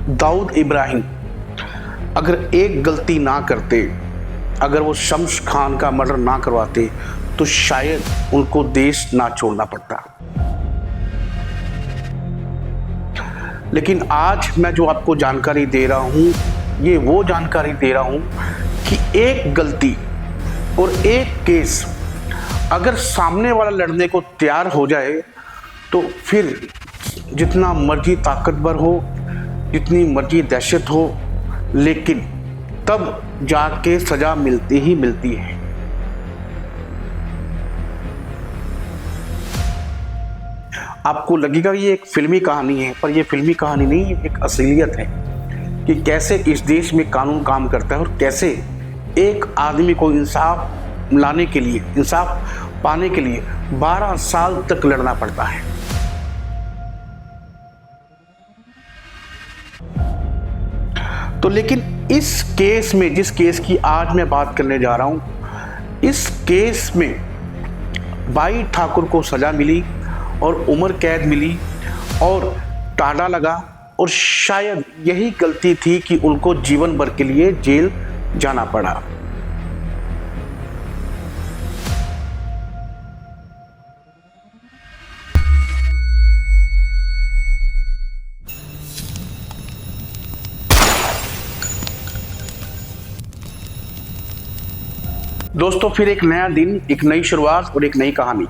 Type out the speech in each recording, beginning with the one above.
दाऊद इब्राहिम अगर एक गलती ना करते, अगर वो शम्स खान का मर्डर ना करवाते तो शायद उनको देश ना छोड़ना पड़ता। लेकिन आज मैं जो आपको जानकारी दे रहा हूं, ये वो जानकारी दे रहा हूं कि एक गलती और एक केस अगर सामने वाला लड़ने को तैयार हो जाए तो फिर जितना मर्जी ताकतवर हो, जितनी मर्जी दहशत हो, लेकिन तब जाके सजा मिलती ही मिलती है। आपको लगेगा ये एक फिल्मी कहानी है, पर ये फिल्मी कहानी नहीं, एक असलियत है कि कैसे इस देश में कानून काम करता है और कैसे एक आदमी को इंसाफ लाने के लिए, इंसाफ पाने के लिए 12 साल तक लड़ना पड़ता है। तो लेकिन इस केस में, जिस केस की आज मैं बात करने जा रहा हूं, इस केस में भाई ठाकुर को सजा मिली और उम्र कैद मिली और टाड़ा लगा, और शायद यही गलती थी कि उनको जीवन भर के लिए जेल जाना पड़ा। दोस्तों, फिर एक नया दिन, एक नई शुरुआत और एक नई कहानी।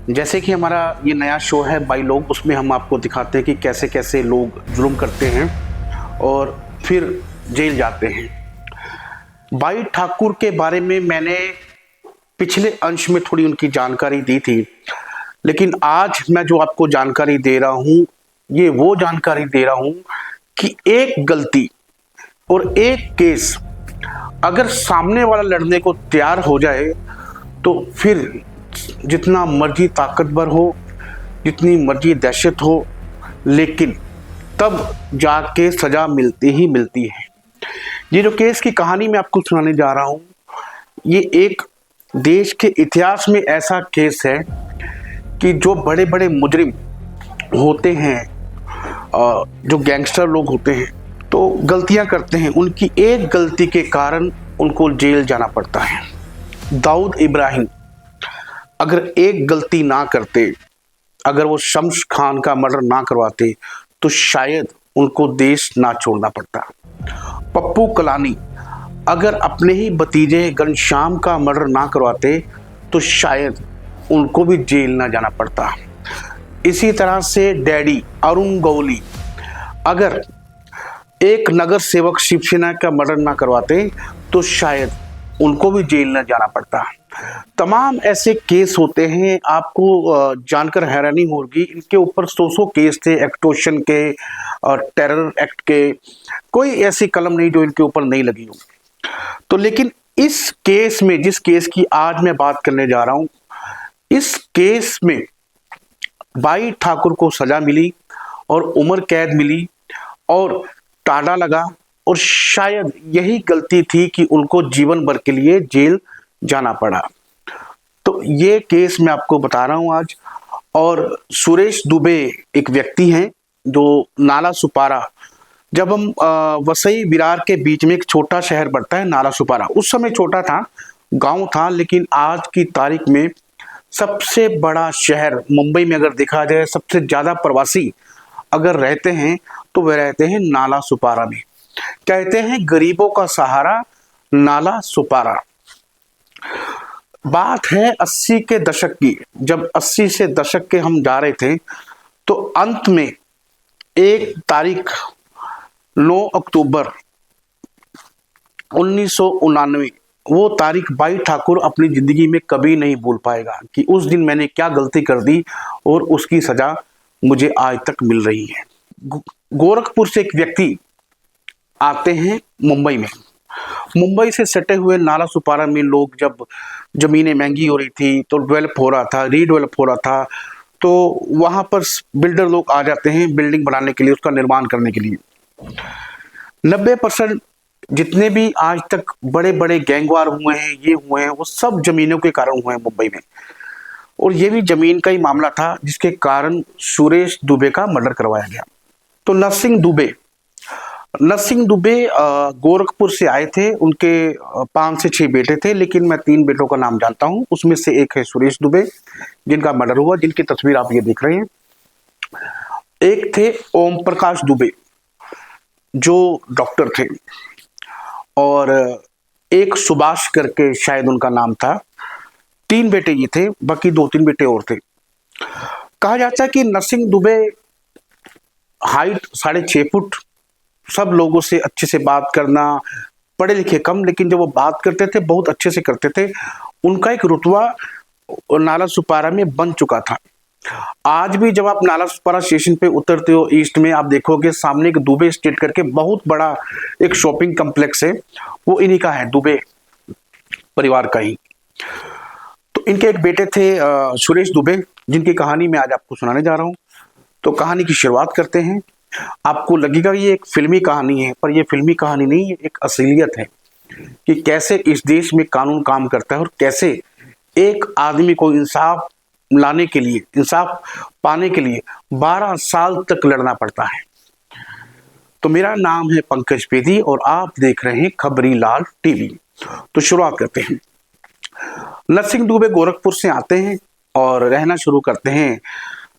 जैसे कि हमारा ये नया शो है बाई लोग, उसमें हम आपको दिखाते हैं कि कैसे कैसे लोग जुल्म करते हैं और फिर जेल जाते हैं। भाई ठाकुर के बारे में मैंने पिछले अंश में थोड़ी उनकी जानकारी दी थी, लेकिन आज मैं जो आपको जानकारी दे रहा हूँ, ये वो जानकारी दे रहा हूँ कि एक गलती और एक केस अगर सामने वाला लड़ने को तैयार हो जाए तो फिर जितना मर्जी ताकतवर हो, जितनी मर्जी दहशत हो, लेकिन तब जाके सजा मिलती ही मिलती है। ये जो केस की कहानी मैं आपको सुनाने जा रहा हूँ, ये एक देश के इतिहास में ऐसा केस है कि जो बड़े बड़े मुजरिम होते हैं, जो गैंगस्टर लोग होते हैं, तो गलतियां करते हैं, उनकी एक गलती के कारण उनको जेल जाना पड़ता है। दाऊद इब्राहिम अगर एक गलती ना करते, अगर वो शम्स खान का मर्डर ना करवाते तो शायद उनको देश ना छोड़ना पड़ता। पप्पू कलानी अगर अपने ही भतीजे घनश्याम का मर्डर ना करवाते तो शायद उनको भी जेल ना जाना पड़ता। इसी तरह से डैडी अरुण गौली अगर एक नगर सेवक शिवसेना का मर्डर ना करवाते तो शायद उनको भी जेल न जाना पड़ता। तमाम ऐसे केस होते हैं, आपको जानकर हैरानी होगी, इनके ऊपर 100 केस थे, एक्टोशन के और टेरर एक्ट के, कोई ऐसी कलम नहीं जो इनके ऊपर नहीं लगी हो। तो लेकिन इस केस में, जिस केस की आज मैं बात करने जा रहा हूं, इस केस में भाई ठाकुर को सजा मिली और उम्र कैद मिली और टाड़ा लगा, और शायद यही गलती थी कि उनको जीवन भर के लिए जेल जाना पड़ा। तो ये केस मैं आपको बता रहा हूं आज। और सुरेश दुबे एक व्यक्ति हैं जो नाला सुपारा, जब हम वसई विरार के बीच में एक छोटा शहर पड़ता है नाला सुपारा, उस समय छोटा था, गांव था, लेकिन आज की तारीख में सबसे बड़ा शहर मुंबई में अगर देखा जाए, सबसे ज्यादा प्रवासी अगर रहते हैं तो वे रहते हैं नाला सुपारा में। कहते हैं गरीबों का सहारा नाला सुपारा। बात है 80 के दशक की, जब 80 से दशक के हम जा रहे थे, तो अंत में एक तारीख 9 अक्टूबर 1999, वो तारीख भाई ठाकुर अपनी जिंदगी में कभी नहीं भूल पाएगा कि उस दिन मैंने क्या गलती कर दी और उसकी सजा मुझे आज तक मिल रही है। गोरखपुर से एक व्यक्ति आते हैं मुंबई में। मुंबई से सटे हुए नाला सुपारा में लोग, जब जमीनें महंगी हो रही थी तो डेवलप हो रहा था, रीडेवलप हो रहा था, तो वहां पर बिल्डर लोग आ जाते हैं बिल्डिंग बनाने के लिए, उसका निर्माण करने के लिए। 90% जितने भी आज तक बड़े बड़े गैंगवार हुए हैं, ये हुए हैं, वो सब जमीनों के कारण हुए हैं मुंबई में। और ये भी जमीन का ही मामला था जिसके कारण सुरेश दुबे का मर्डर करवाया गया। तो नरसिंह दुबे नरसिंह दुबे गोरखपुर से आए थे। उनके 5 से 6 बेटे थे, लेकिन मैं 3 बेटों का नाम जानता हूं। उसमें से एक है सुरेश दुबे, जिनका मर्डर हुआ, जिनकी तस्वीर आप ये देख रहे हैं। एक थे ओम प्रकाश दुबे, जो डॉक्टर थे, और एक सुभाष करके शायद उनका नाम था। 3 बेटे ये थे, बाकी 2-3 बेटे और थे। कहा जाता है कि नरसिंह दुबे हाइट 6.5 फुट, सब लोगों से अच्छे से बात करना, पढ़े लिखे कम, लेकिन जब वो बात करते थे बहुत अच्छे से करते थे। उनका एक रुतबा नाला सुपारा में बन चुका था। आज भी जब आप नाला सुपारा स्टेशन पे उतरते हो ईस्ट में, आप देखोगे सामने एक दुबे स्टेट करके बहुत बड़ा एक शॉपिंग कॉम्प्लेक्स है, वो इन्हीं का है, दुबे परिवार का ही। तो इनके एक बेटे थे सुरेश दुबे, जिनकी कहानी मैं आज आपको सुनाने जा रहा हूँ। तो कहानी की शुरुआत करते हैं। आपको लगेगा ये एक फिल्मी कहानी है, पर ये फिल्मी कहानी नहीं, ये एक असलियत है कि कैसे इस देश में कानून काम करता है और कैसे एक आदमी को इंसाफ लाने के लिए, इंसाफ पाने के लिए 12 साल तक लड़ना पड़ता है। तो मेरा नाम है पंकज बेदी और आप देख रहे हैं खबरी लाल टीवी। तो शुरुआत करते हैं। नरसिंह दुबे गोरखपुर से आते हैं और रहना शुरू करते हैं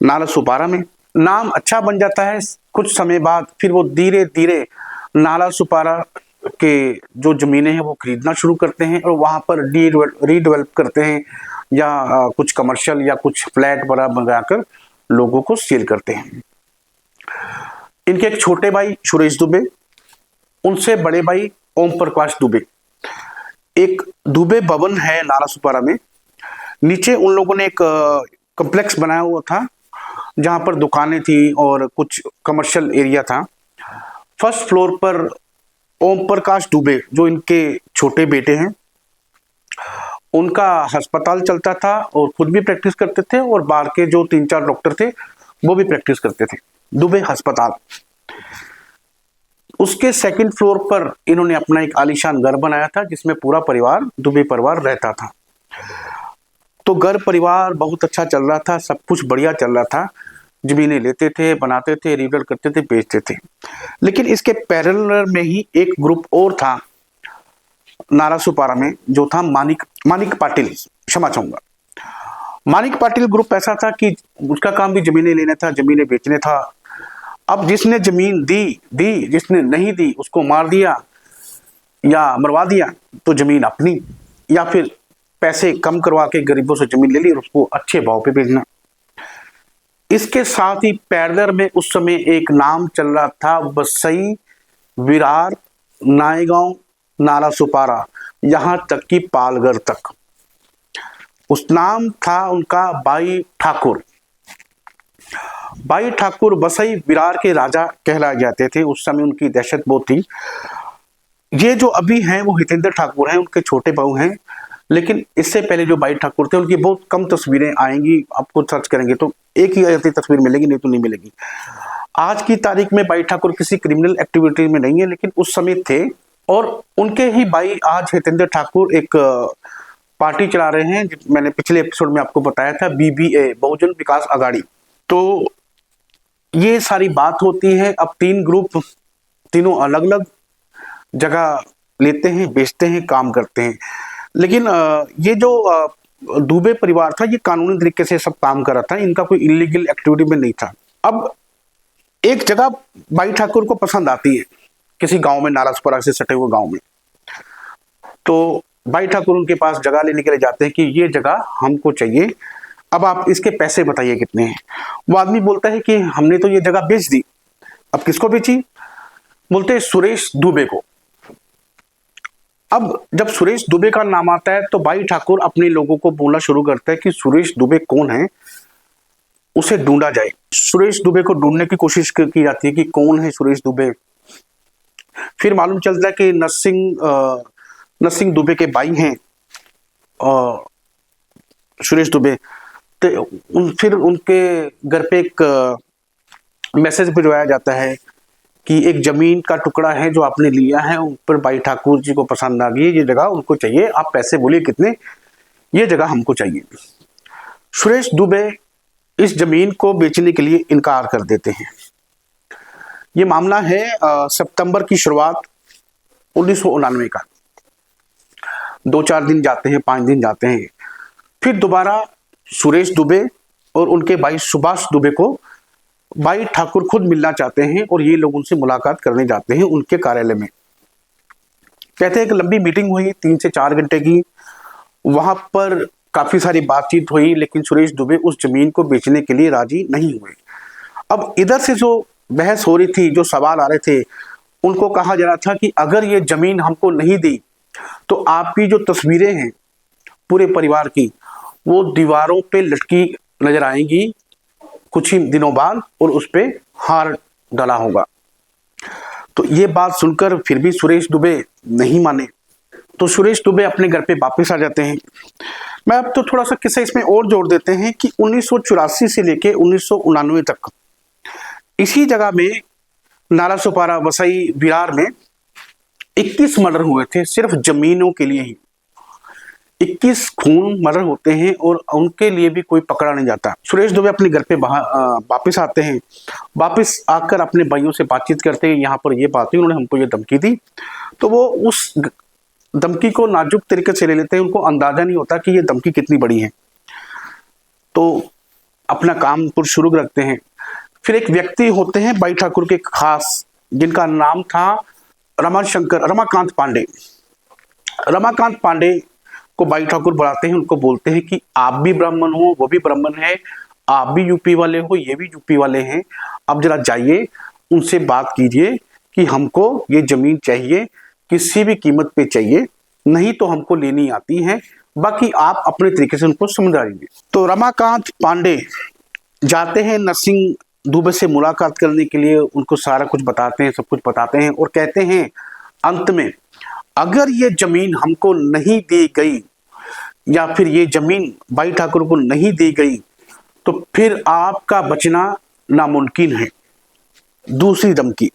नाला सुपारा में। नाम अच्छा बन जाता है, कुछ समय बाद फिर वो धीरे धीरे नाला सुपारा के जो जमीनें हैं वो खरीदना शुरू करते हैं और वहाँ पर रीडेवलप करते हैं, या कुछ कमर्शियल या कुछ फ्लैट बड़ा बनाकर लोगों को सेल करते हैं। इनके एक छोटे भाई सुरेश दुबे, उनसे बड़े भाई ओम प्रकाश दुबे। एक दुबे भवन है नाला सुपारा में, नीचे उन लोगों ने एक कॉम्प्लेक्स बनाया हुआ था जहां पर दुकानें थी और कुछ कमर्शियल एरिया था। फर्स्ट फ्लोर पर ओम प्रकाश दुबे, जो इनके छोटे बेटे हैं, उनका अस्पताल चलता था और खुद भी प्रैक्टिस करते थे और बाहर के जो 3-4 डॉक्टर थे वो भी प्रैक्टिस करते थे, दुबे अस्पताल। उसके सेकंड फ्लोर पर इन्होंने अपना एक आलीशान घर बनाया था जिसमें पूरा परिवार, दुबे परिवार रहता था। तो घर परिवार बहुत अच्छा चल रहा था, सब कुछ बढ़िया चल रहा था। जमीनें लेते थे, बनाते थे, रीडेवलप करते थे, बेचते थे। लेकिन इसके पैरेलल में ही एक ग्रुप और था नाला सुपारा में, जो था मानिक पाटिल, क्षमा चाहूंगा। मानिक पाटिल ग्रुप ऐसा था कि उसका काम भी जमीनें लेना था, जमीनें बेचने था। अब जिसने जमीन दी, जिसने नहीं दी उसको मार दिया या मरवा दिया, तो जमीन अपनी, या फिर पैसे कम करवा के गरीबों से जमीन ले ली और उसको अच्छे भाव पे बेचना। इसके साथ ही पैरदर में उस समय एक नाम चल रहा था, वसई, विरार, नायगांव, नाला सुपारा, यहां तक कि पालघर तक। उस नाम था उनका बाई ठाकुर। बाई ठाकुर वसई विरार के राजा कहलाए जाते थे। उस समय उनकी दहशत बहुत थी। ये जो अभी हैं वो हितेंद्र ठाकुर हैं, उनके छोटे बहू हैं। लेकिन इससे पहले जो बाई ठाकुर थे उनकी बहुत कम तस्वीरें आएंगी, आपको सर्च करेंगे तो एक ही ऐसी तस्वीर मिलेगी, नहीं तो नहीं मिलेगी। आज की तारीख में बाई ठाकुर किसी क्रिमिनल एक्टिविटी में नहीं है, लेकिन उस समय थे। और उनके ही भाई आज हितेंद्र ठाकुर एक पार्टी चला रहे हैं, मैंने पिछले एपिसोड में आपको बताया था, BBA, बहुजन विकास आघाड़ी। तो ये सारी बात होती है। अब 3 ग्रुप, तीनों अलग अलग जगह लेते हैं, बेचते हैं, काम करते हैं। लेकिन ये जो दुबे परिवार था ये कानूनी तरीके से सब काम कर रहा था, इनका कोई इलीगल एक्टिविटी में नहीं था। अब एक जगह बाई ठाकुर को पसंद आती है किसी गांव में, नाला सुपारा से सटे हुए गांव में। तो बाई ठाकुर उनके पास जगह लेने के लिए जाते हैं कि ये जगह हमको चाहिए, अब आप इसके पैसे बताइए कितने हैं। वो आदमी बोलता है कि हमने तो ये जगह बेच दी। अब किसको बेची? बोलते हैं सुरेश दुबे को। अब जब सुरेश दुबे का नाम आता है तो बाई ठाकुर अपने लोगों को बोलना शुरू करता है कि सुरेश दुबे कौन है, उसे ढूंढा जाए। सुरेश दुबे को ढूंढने की कोशिश की जाती है कि कौन है सुरेश दुबे। फिर मालूम चलता है कि नरसिंह दुबे के भाई हैं सुरेश दुबे। तो फिर उनके घर पे एक मैसेज भिजवाया जाता है कि एक जमीन का टुकड़ा है जो आपने लिया है, उन पर बाई ठाकुर जी को पसंद आ गई, ये जगह उनको चाहिए, आप पैसे बोलिए कितने, ये जगह हमको चाहिए। सुरेश दुबे इस जमीन को बेचने के लिए इनकार कर देते हैं। ये मामला है सितंबर की शुरुआत 1999 का। 2-4 दिन जाते हैं, 5 दिन जाते हैं, फिर दोबारा सुरेश दुबे और उनके भाई सुभाष दुबे को भाई ठाकुर खुद मिलना चाहते हैं और ये लोग उनसे मुलाकात करने जाते हैं उनके कार्यालय में। कहते हैं कि लंबी मीटिंग हुई 3 से 4 घंटे की, वहां पर काफी सारी बातचीत हुई, लेकिन सुरेश दुबे उस जमीन को बेचने के लिए राजी नहीं हुए। अब इधर से जो बहस हो रही थी, जो सवाल आ रहे थे, उनको कहा जा रहा था कि अगर ये जमीन हमको नहीं दी तो आपकी जो तस्वीरें हैं पूरे परिवार की, वो दीवारों पे लटकी नजर आएंगी कुछ ही दिनों बाद, और उस पे हार डाला होगा। तो ये बात सुनकर फिर भी सुरेश दुबे नहीं माने, तो सुरेश दुबे अपने घर पे वापस आ जाते हैं। मैं अब तो थोड़ा सा किस्सा इसमें और जोड़ देते हैं कि 1984 से लेके 1999 तक इसी जगह में नाला सुपारा, वसई, विरार में 21 मर्डर हुए थे, सिर्फ जमीनों के लिए ही। 21 खून मर्डर होते हैं और उनके लिए भी कोई पकड़ा नहीं जाता। सुरेश दुबे अपने घर पे वापस आते हैं। वापस आकर अपने भाइयों से बातचीत करते हैं, यहाँ पर ये बात हुई, उन्होंने हमको ये धमकी दी। तो वो उस धमकी को नाजुक तरीके से ले लेते हैं, उनको अंदाजा नहीं होता कि ये धमकी कितनी बड़ी है। तो अपना काम पर शुरू रखते हैं। फिर एक व्यक्ति होते हैं भाई ठाकुर के खास, जिनका नाम था रमाकांत पांडे। रमाकांत पांडे को भाई ठाकुर बुलाते हैं, उनको बोलते हैं कि आप भी ब्राह्मण हो, वो भी ब्राह्मण है, आप भी यूपी वाले हो, ये भी यूपी वाले हैं, अब जरा जाइए उनसे बात कीजिए कि हमको ये जमीन चाहिए, किसी भी कीमत पे चाहिए, नहीं तो हमको लेनी आती है, बाकी आप अपने तरीके से उनको समझाइए। तो रमाकांत पांडे जाते हैं नरसिंह दुबे से मुलाकात करने के लिए, उनको सारा कुछ बताते हैं, सब कुछ बताते हैं, और कहते हैं अंत में अगर ये जमीन हमको नहीं दी गई या फिर ये जमीन भाई ठाकुर को नहीं दी गई तो फिर आपका बचना नामुमकिन है। दूसरी धमकी।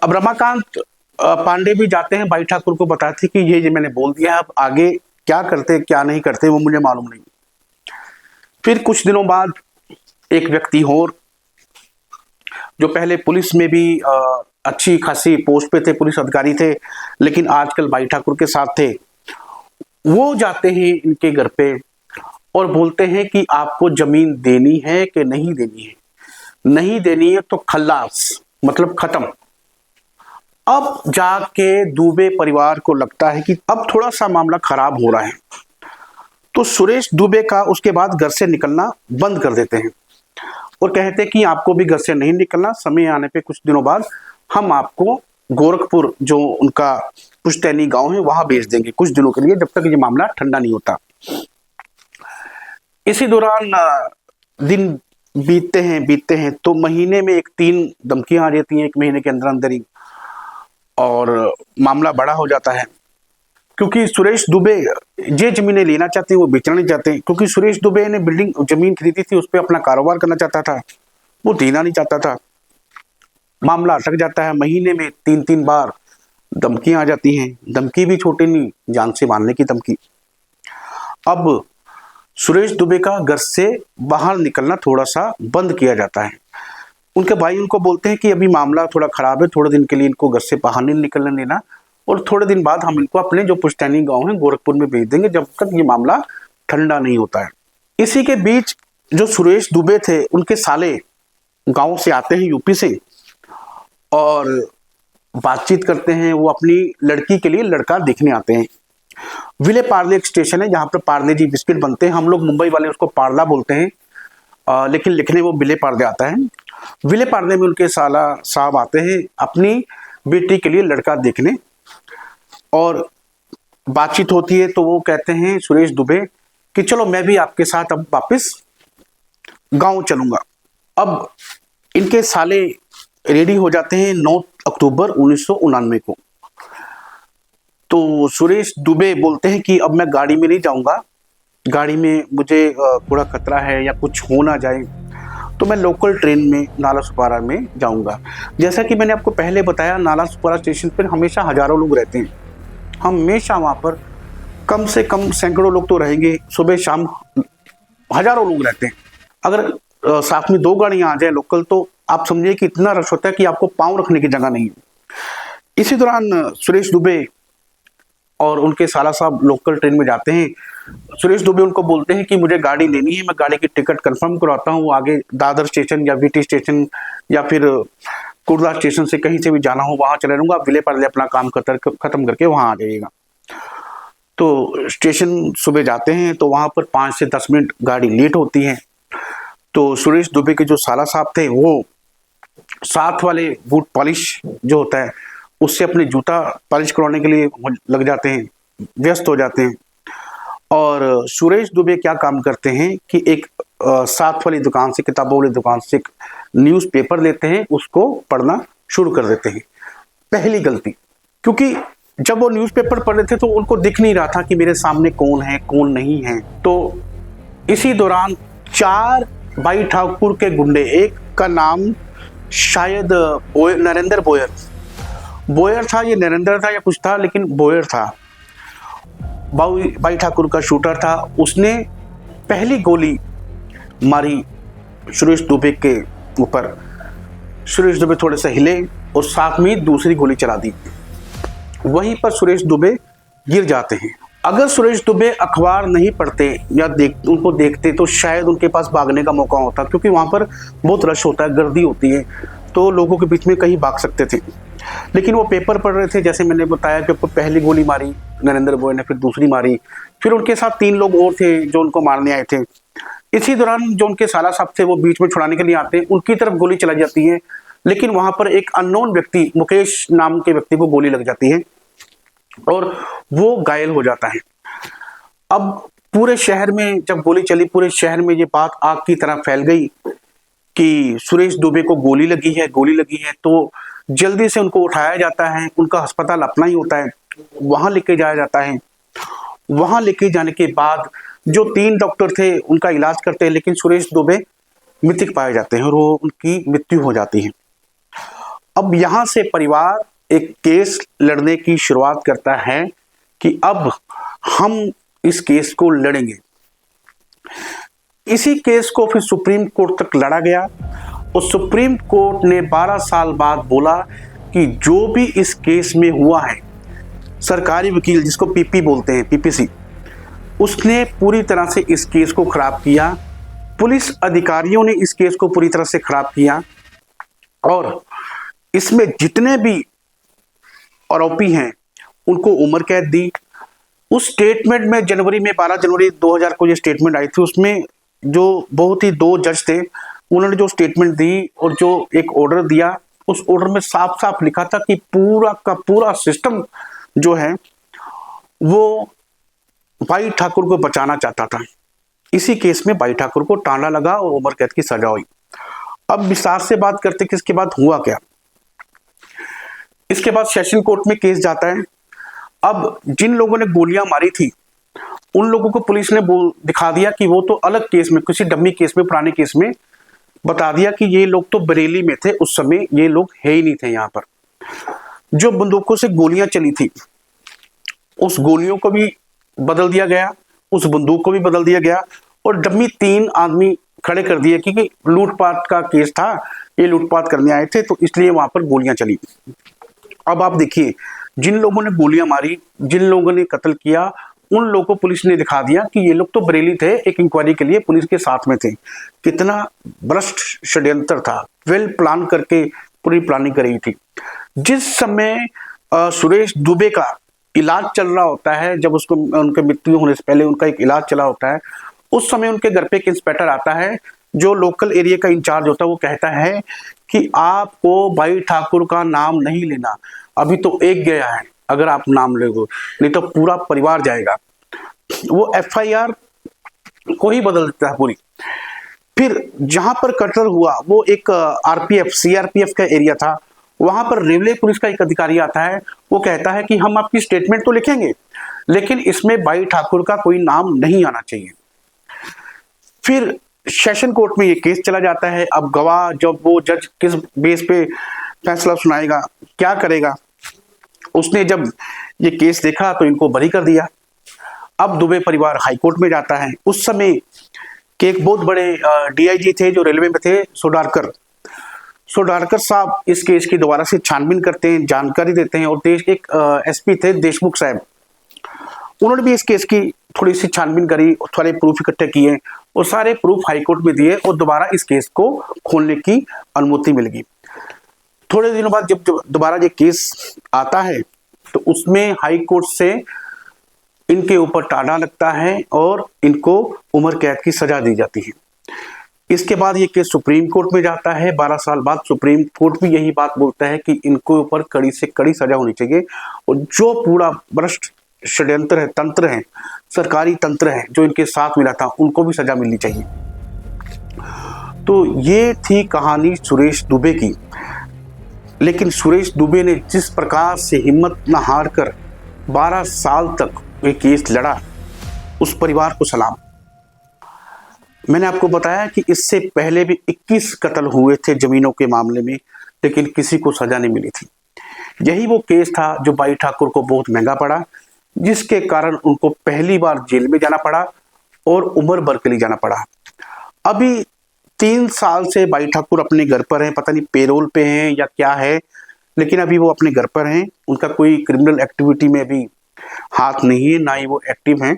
अब रमाकांत पांडे भी जाते हैं, भाई ठाकुर को बताते कि ये मैंने बोल दिया, अब आगे क्या करते क्या नहीं करते वो मुझे मालूम नहीं। फिर कुछ दिनों बाद एक व्यक्ति और, जो पहले पुलिस में भी अच्छी खासी पोस्ट पे थे, पुलिस अधिकारी थे, लेकिन आजकल भाई ठाकुर के साथ थे, वो जाते हैं इनके घर पे और बोलते हैं कि आपको जमीन देनी है कि नहीं देनी है। नहीं देनी है तो खल्लास, मतलब खत्म। अब जाके दुबे परिवार को लगता है कि अब थोड़ा सा मामला खराब हो रहा है, तो सुरेश दुबे का उसके बाद घर से निकलना बंद कर देते हैं और कहते हैं कि आपको भी घर से नहीं निकलना, समय आने पे कुछ दिनों बाद हम आपको गोरखपुर, जो उनका पुश्तैनी गांव है, वहां भेज देंगे कुछ दिनों के लिए, जब तक ये मामला ठंडा नहीं होता। इसी दौरान दिन बीतते हैं तो महीने में 3 धमकियां आ जाती हैं, 1 महीने के अंदर अंदर ही, और मामला बड़ा हो जाता है। क्योंकि सुरेश दुबे ये जमीनें लेना चाहते हैं, वो बेचना नहीं चाहते, क्योंकि सुरेश दुबे ने जमीन खरीदी थी, उस पर अपना कारोबार करना चाहता था, वो देना नहीं चाहता था। मामला अटक जाता है। महीने में 3-3 बार धमकियां आ जाती हैं, धमकी भी छोटी नहीं, जान से मारने की धमकी। अब सुरेश दुबे का घर से बाहर निकलना थोड़ा सा बंद किया जाता है। उनके भाई उनको बोलते हैं कि अभी मामला थोड़ा खराब है, थोड़े दिन के लिए इनको घर से बाहर नहीं निकलने देना, और थोड़े दिन बाद हम इनको अपने जो पुश्तैनी गांव है गोरखपुर में भेज देंगे, जब तक ये मामला ठंडा नहीं होता है। इसी के बीच जो सुरेश दुबे थे, उनके साले गांव से आते हैं, यूपी से, और बातचीत करते हैं। वो अपनी लड़की के लिए लड़का देखने आते हैं। विले पार्ले एक स्टेशन है जहाँ पर पार्ले जी बिस्किट बनते हैं, हम लोग मुंबई वाले उसको पार्ला बोलते हैं, लेकिन लिखने वो विले पार्ले आता है। विले पार्ले में उनके साला साहब आते हैं अपनी बेटी के लिए लड़का देखने, और बातचीत होती है। तो वो कहते हैं सुरेश दुबे कि चलो मैं भी आपके साथ अब वापस गांव चलूंगा। अब इनके साले रेडी हो जाते हैं 9 अक्टूबर 1999 को। तो सुरेश दुबे बोलते हैं कि अब मैं गाड़ी में नहीं जाऊंगा, गाड़ी में मुझे थोड़ा खतरा है या कुछ हो ना जाए, तो मैं लोकल ट्रेन में नाला सुपारा में जाऊंगा। जैसा कि मैंने आपको पहले बताया, नाला सुपारा स्टेशन पर हमेशा हजारों लोग रहते हैं, हमेशा वहाँ पर कम से कम सैकड़ों लोग तो रहेंगे, सुबह शाम हजारों लोग रहते हैं। अगर साथ में 2 गाड़ियाँ आ जाए लोकल तो आप समझिए कि इतना रश होता है कि आपको पाँव रखने की जगह नहीं है। इसी दौरान सुरेश दुबे और उनके साला साहब लोकल ट्रेन में जाते हैं। सुरेश दुबे उनको बोलते हैं कि मुझे गाड़ी लेनी है, मैं गाड़ी की टिकट कंफर्म करवाता हूँ, आगे दादर स्टेशन या वीटी स्टेशन या फिर कुर्ला स्टेशन से कहीं से भी जाना हो वहाँ चले रहूँगा, आप विले पार्ले अपना काम खत्म करके वहाँ आ जाइएगा। तो स्टेशन सुबह जाते हैं तो वहाँ पर 5 से 10 मिनट गाड़ी लेट होती है। तो सुरेश दुबे के जो साला साहब थे वो साथ वाले बूट पॉलिश जो होता है उससे अपने जूता पॉलिश करवाने के लिए लग जाते हैं, व्यस्त हो जाते हैं। और सुरेश दुबे क्या काम करते हैं कि एक साथ वाली दुकान से, किताबों वाली दुकान से एक न्यूज़पेपर लेते हैं, उसको पढ़ना शुरू कर देते हैं। पहली गलती, क्योंकि जब वो न्यूज़पेपर पढ़ रहे थे तो उनको दिख नहीं रहा था कि मेरे सामने कौन है कौन नहीं है। तो इसी दौरान 4 भाई ठाकुर के गुंडे, एक का नाम शायद नरेंद्र बोयर था, ये नरेंद्र था या कुछ था, लेकिन बोयर था, भाई ठाकुर का शूटर था। उसने पहली गोली मारी सुरेश दुबे के ऊपर। सुरेश दुबे थोड़े से हिले और साथ में दूसरी गोली चला दी। वहीं पर सुरेश दुबे गिर जाते हैं। अगर सुरेश दुबे अखबार नहीं पढ़ते या उनको देखते तो शायद उनके पास भागने का मौका होता, क्योंकि वहाँ पर बहुत रश होता है, गर्दी होती है, तो लोगों के बीच में कहीं भाग सकते थे। लेकिन वो पेपर पढ़ रहे थे। जैसे मैंने बताया कि पहली गोली मारी नरेंद्र बोय ने, फिर दूसरी मारी, फिर उनके साथ 3 लोग और थे जो उनको मारने आए थे। इसी दौरान जो उनके साला साहब थे वो बीच में छुड़ाने के लिए आते हैं, उनकी तरफ गोली चलाई जाती है, लेकिन वहां पर एक अननोन व्यक्ति, मुकेश नाम के व्यक्ति को गोली लग जाती है और वो घायल हो जाता है। अब पूरे शहर में जब गोली चली, पूरे शहर में ये बात आग की तरह फैल गई कि सुरेश दुबे को गोली लगी है। तो जल्दी से उनको उठाया जाता है, उनका अस्पताल अपना ही होता है, वहां लेके जाया जाता है। वहां लेके जाने के बाद जो 3 डॉक्टर थे उनका इलाज करते हैं, लेकिन सुरेश दुबे मृतक पाए जाते हैं और वो उनकी मृत्यु हो जाती है। अब यहां से परिवार एक केस लड़ने की शुरुआत करता है कि अब हम इस केस को लड़ेंगे। इसी केस को फिर सुप्रीम कोर्ट तक लड़ा गया और सुप्रीम कोर्ट ने 12 साल बाद बोला कि जो भी इस केस में हुआ है, सरकारी वकील जिसको पीपी बोलते हैं, पीपीसी, उसने पूरी तरह से इस केस को खराब किया। पुलिस अधिकारियों ने इस केस को पूरी तरह से खराब किया और इसमें जितने भी आरोपी हैं उनको उम्र कैद दी। उस स्टेटमेंट में 12 जनवरी 2000 को ये स्टेटमेंट आई थी, उसमें जो बहुत ही 2 जज थे उन्होंने जो स्टेटमेंट दी और जो एक ऑर्डर दिया, उस ऑर्डर में साफ साफ लिखा था कि पूरा का पूरा सिस्टम जो है वो भाई ठाकुर को बचाना चाहता था। इसी केस में भाई ठाकुर को टांडा लगा और उम्र कैद की सजा हुई। अब विस्तार से बात करते कि इसके बाद हुआ क्या। इसके बाद सेशन कोर्ट में केस जाता है। अब जिन लोगों ने गोलियां मारी थी उन लोगों को पुलिस ने दिखा दिया कि वो तो अलग केस में, किसी डम्मी केस में, पुराने केस में बता दिया कि ये लोग तो बरेली में थे, उस समय ये लोग है ही नहीं थे यहाँ पर। जो बंदूकों से गोलियां चली थी उस गोलियों को भी बदल दिया गया, उस बंदूक को भी बदल दिया गया और डम्मी 3 आदमी खड़े कर दिए क्योंकि लूटपाट का केस था, ये लूटपाट करने आए थे तो इसलिए वहां पर गोलियां चली। अब आप देखिए, जिन लोगों ने गोलियां मारी, जिन लोगों ने कत्ल किया, उन लोगों को पुलिस ने दिखा दिया कि ये लोग तो बरेली थे, एक इंक्वायरी के लिए पुलिस के साथ में थे। कितना भ्रष्ट षड्यंत्र था, वेल प्लान करके पूरी प्लानिंग करी थी। जिस समय सुरेश दुबे का इलाज चल रहा होता है, जब उसको उनके मृत्यु होने से पहले उनका एक इलाज चला होता है, उस समय उनके घर पे एक इंस्पेक्टर आता है जो लोकल एरिया का इंचार्ज होता है। वो कहता है कि आपको भाई ठाकुर का नाम नहीं लेना, अभी तो एक गया है, अगर आप नाम लोगे नहीं तो पूरा परिवार जाएगा। वो एफआईआर को ही बदल देता है पूरी। फिर जहां पर कत्ल हुआ वो एक आरपीएफ सीआरपीएफ का एरिया था, वहां पर रेलवे पुलिस का एक अधिकारी आता है। वो कहता है कि हम आपकी स्टेटमेंट तो लिखेंगे लेकिन इसमें भाई ठाकुर का कोई नाम नहीं आना चाहिए। फिर सेशन कोर्ट में ये केस चला जाता है। अब गवाह, जब वो जज किस बेस पे फैसला सुनाएगा, क्या करेगा, उसने जब ये केस देखा तो इनको बरी कर दिया। अब दुबे परिवार हाई कोर्ट में जाता है। उस समय के एक बहुत बड़े डीआईजी थे जो रेलवे में थे, सोडारकर, सो डारकर साहब इस केस की दोबारा से छानबीन करते हैं, जानकारी देते हैं, और देश एक एसपी थे देशमुख साहब, उन्होंने भी इस केस की थोड़ी सी छानबीन करी, थोड़े प्रूफ इकट्ठे किए और सारे प्रूफ हाईकोर्ट में दिए और दोबारा इस केस को खोलने की अनुमति मिल गई। थोड़े दिनों बाद जब दोबारा ये केस आता है तो उसमें हाईकोर्ट से इनके ऊपर टाड़ा लगता है और इनको उम्र कैद की सजा दी जाती है। इसके बाद ये केस सुप्रीम कोर्ट में जाता है। 12 साल बाद सुप्रीम कोर्ट भी यही बात बोलता है कि इनको ऊपर कड़ी से कड़ी सजा होनी चाहिए और जो पूरा भ्रष्ट षड्यंत्र है, तंत्र है, सरकारी तंत्र है जो इनके साथ मिला था, उनको भी सजा मिलनी चाहिए। तो ये थी कहानी सुरेश दुबे की। लेकिन सुरेश दुबे ने जिस प्रकार से हिम्मत न हार कर 12 साल तक ये केस लड़ा, उस परिवार को सलाम। मैंने आपको बताया कि इससे पहले भी 21 कत्ल हुए थे जमीनों के मामले में, लेकिन किसी को सजा नहीं मिली थी। यही वो केस था जो बाई ठाकुर को बहुत महंगा पड़ा, जिसके कारण उनको पहली बार जेल में जाना पड़ा और उम्र भर के लिए जाना पड़ा। अभी 3 साल से बाई ठाकुर अपने घर पर हैं, पता नहीं पेरोल पे हैं या क्या है, लेकिन अभी वो अपने घर पर हैं। उनका कोई क्रिमिनल एक्टिविटी में अभी हाथ नहीं है, ना ही वो एक्टिव हैं।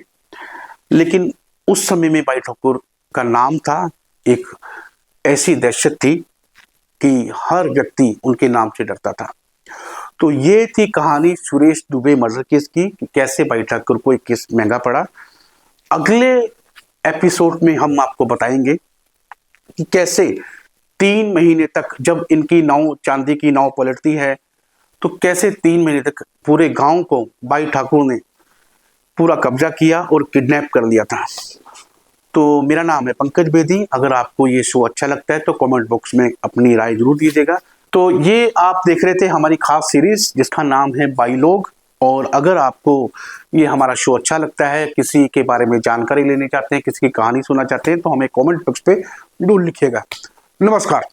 लेकिन उस समय में बाई ठाकुर का नाम था, एक ऐसी दहशत थी कि हर व्यक्ति उनके नाम से डरता था। तो ये थी कहानी सुरेश दुबे मर्डर केस की, कि कैसे बाई ठाकुर को एक केस महंगा पड़ा। अगले एपिसोड में हम आपको बताएंगे कि कैसे 3 महीने तक, जब इनकी नाव चांदी की नाव पलटती है, तो कैसे 3 महीने तक पूरे गांव को बाई ठाकुर ने पूरा कब्जा किया और किडनैप कर लिया था। तो मेरा नाम है पंकज बेदी। अगर आपको ये शो अच्छा लगता है तो कमेंट बॉक्स में अपनी राय जरूर दीजिएगा। तो ये आप देख रहे थे हमारी खास सीरीज जिसका नाम है बाई लोग। और अगर आपको ये हमारा शो अच्छा लगता है, किसी के बारे में जानकारी लेना चाहते हैं, किसी की कहानी सुनना चाहते हैं, तो हमें कमेंट बॉक्स पे जरूर लिखिएगा। नमस्कार।